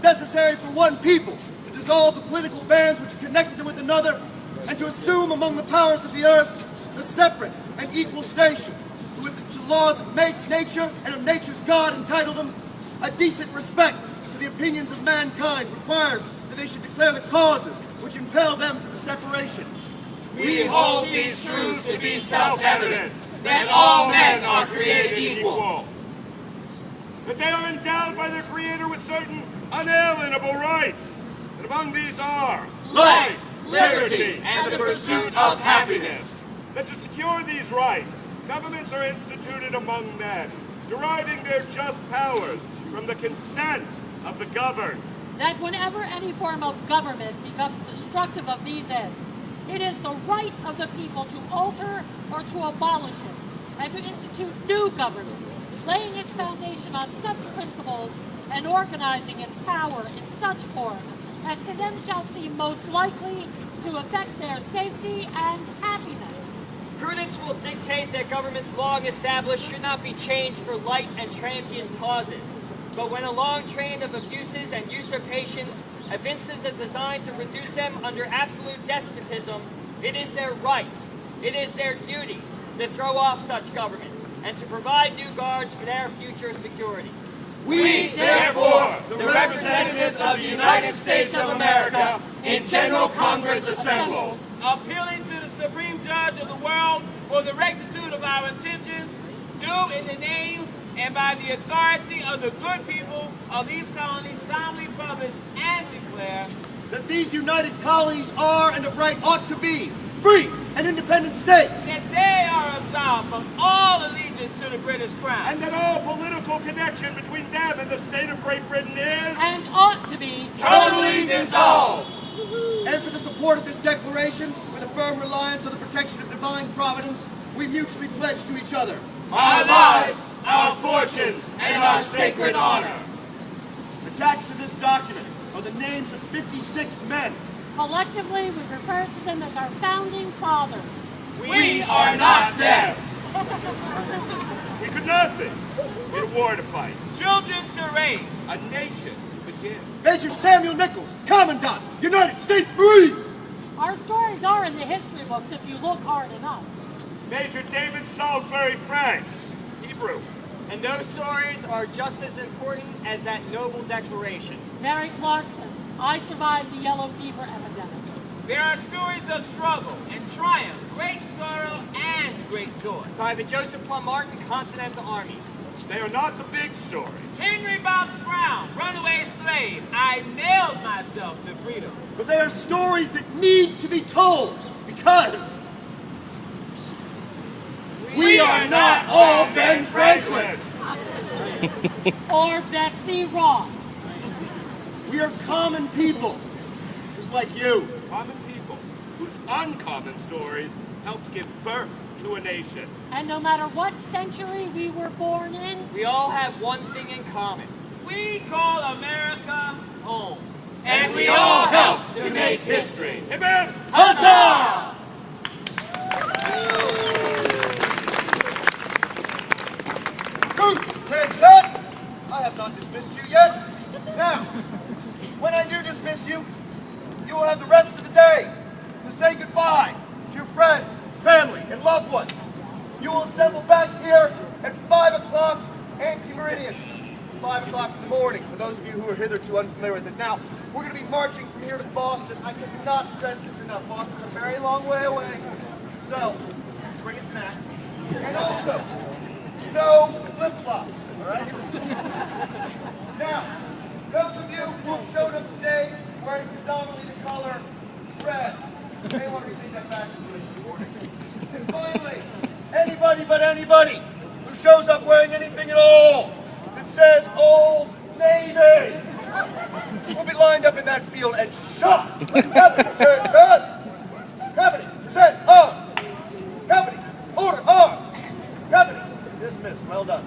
necessary for one people to dissolve the political bands which connected them with another, and to assume among the powers of the earth the separate and equal station to which the laws of nature and of nature's God entitle them. A decent respect to the opinions of mankind requires that they should declare the causes which impel them to the separation. We hold these truths to be self-evident, that all men are created equal. That they are endowed by their Creator with certain unalienable rights. And among these are life, liberty, and the pursuit of happiness. That to secure these rights, governments are instituted among men, deriving their just powers from the consent of the governed. That whenever any form of government becomes destructive of these ends, it is the right of the people to alter or to abolish it, and to institute new government, laying its foundation on such principles and organizing its power in such form as to them shall seem most likely to affect their safety and happiness. Prudence will dictate that governments long established should not be changed for light and transient causes. But when a long train of abuses and usurpations evinces a design to reduce them under absolute despotism, it is their right, it is their duty to throw off such government and to provide new guards for their future security. We, therefore, the representatives of the United States of America, in General Congress assembled, appealing to the Supreme Judge of the world for the rectitude of our intentions, do in the name and by the authority of the good people of these colonies solemnly publish and declare that these united colonies are and of right ought to be free and independent states. That they are absolved from all allegiance to the British crown. And that all political connection between them and the state of Great Britain is and ought to be totally dissolved. And for the support of this declaration, with a firm reliance on the protection of divine providence, we mutually pledge to each other our lives, our fortunes, and our sacred honor. Attached to this document are the names of 56 men. Collectively, we refer to them as our founding fathers. We are not them. we could not be. In a war to fight, children to raise, a nation to begin. Major Samuel Nichols, Commandant, United States Marines. Our stories are in the history books if you look hard enough. Major David Salisbury Franks, Hebrew. And those stories are just as important as that noble declaration. Mary Clarkson, I survived the yellow fever epidemic. There are stories of struggle and triumph, great sorrow and great joy. Private Joseph Plum Martin, Continental Army. They are not the big story. Henry Bounce Brown, runaway slave. I nailed myself to freedom. But they are stories that need to be told because we are not all Ben Franklin. Or Betsy Ross. We are common people, just like you. Common people whose uncommon stories helped give birth to a nation. And no matter what century we were born in, we all have one thing in common. We call America home. And we all help to make history. Amen. Huzzah! Attention! I have not dismissed you yet. Now, when I do dismiss you, you will have the rest of the day to say goodbye to your friends, family, and loved ones. You will assemble back here at 5 o'clock ante-meridian. 5 o'clock in the morning, for those of you who are hitherto unfamiliar with it. Now, we're going to be marching from here to Boston. I cannot stress this enough. Boston's a very long way away. So, bring a snack. And also, no flip-flops, all right? Now, those of you who have showed up today wearing predominantly the color red, you may want to rethink that fashion choice in the morning. And finally, anybody but anybody who shows up wearing anything at all that says Old Navy will be lined up in that field and shot. Company, attention! Company, present arms! Company, order arms! Company, dismissed. Well done.